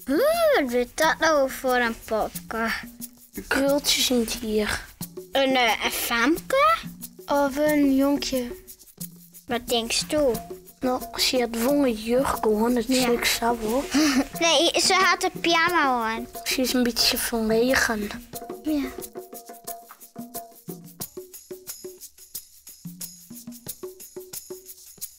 Wat is dat nou voor een popke? Krultjes in het hier. Een famke? Of een jonkje. Wat denkst du? Nou, ze had vongen jurk hoor, dat is niks zo hoor. Nee, ze had een pyjama aan. Ze is een beetje verlegen. Ja.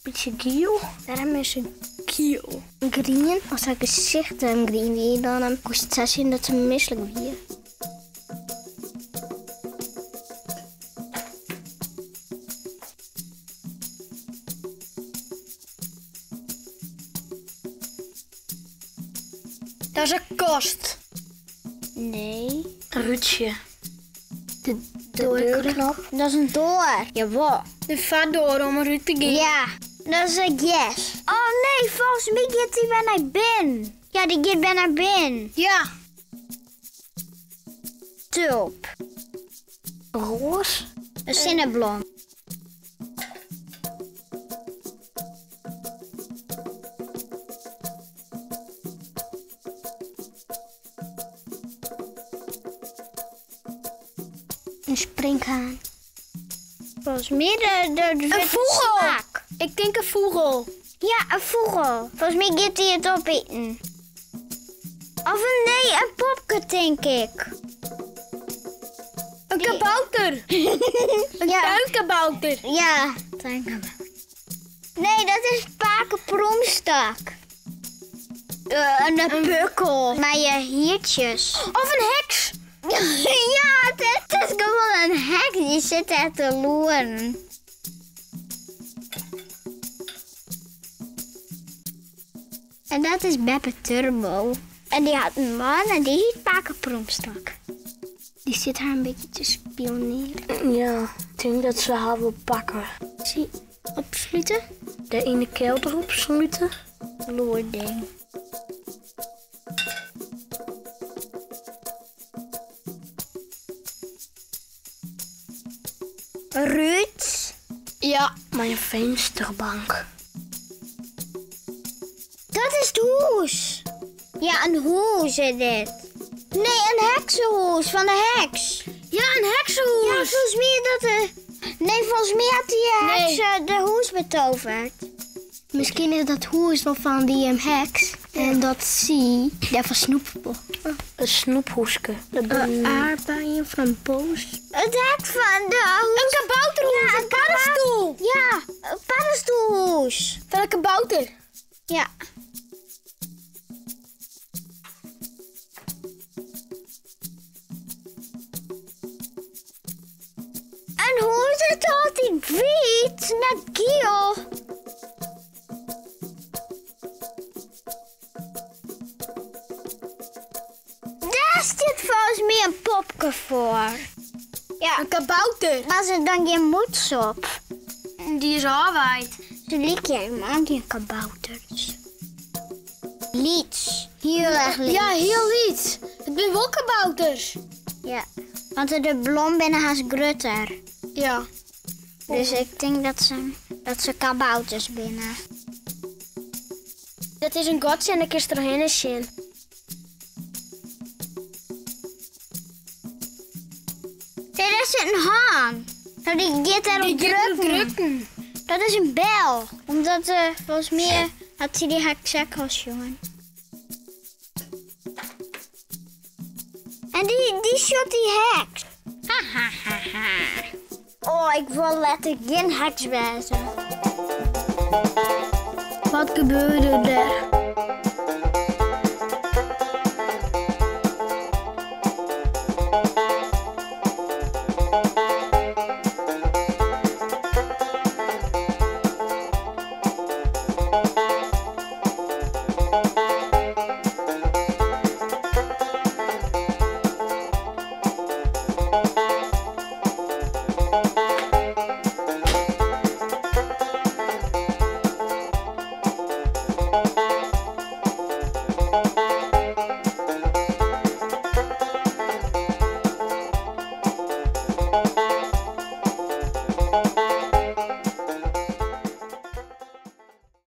Beetje giel. Daarom is ze Giel. green. Als haar gezicht een green wie, dan kost het zien dat ze misselijk wie. Dat is een kast. Nee. Ruutje. De deurknop. Dat is een door. Jawel. De vaatdoor om eruit te gaan. Ja, dat is een yes. Oh nee, volgens mij gaat die bij naar binnen. Ja, die gaat bij naar binnen. Ja. Tulp. Roos. Een zinnenblom. Een springhaan. Volgens mij de Een vogel. Ik denk een vogel. Ja, een vogel. Volgens mij gaat hij het opeten. Of een popke, denk ik. Een kabouter. Een tuinkabouter. Ja, tuinkabouter. Nee, dat is pakenproemstak. Een pukkel. Maar je hiertjes. Of een heks. Ja, het is gewoon een hek. Die zit er te loeren. En dat is Beppe Turbo. En die had een man en die heet Pakenproemstak. Die zit haar een beetje te spioneren. Ja, ik denk dat ze haar wil pakken. Zie, opsluiten. De ene kelder opsluiten. Loerding. Ruud. Ja, mijn vensterbank. Dat is het hoes. Ja, een hoes is dit. Nee, een heksenhoes van de heks. Ja, een heksenhoes. Ja, volgens mij dat de... Nee, volgens mij had die heks de hoes betoverd. Misschien is dat hoes wel van die heks. En dat zie je van Snoepel. Een snoephoeske. Aardbeien van boos. Het hek van de hoes. Een kabouterhoes. Ja, een paddenstoel. Ja, een paddenstoelhoes. Van een kabouter. Ja. En hoe is het altijd wit naar Giel? Daar zit volgens mij een popke voor. Ja, Een kabouter. maar ze dan geen moeds op. Die is Hawaii. Ze liek jij man die kabouters. Lieds. Heel erg lieds. Ja, heel iets. Het zijn wel kabouters. Ja. Want de blom binnen haar grutter. Ja. Dus ik denk dat ze kabouters binnen. Dat is een godsje en ik is er een zin. Nee, dat is een haan. Nou, die gaat erop drukken. Dat is een bel. Omdat volgens mij had ze die heksekels, jongen. En die shot die heks. Oh, ik wil letterlijk geen heks wezen. Wat gebeurde er?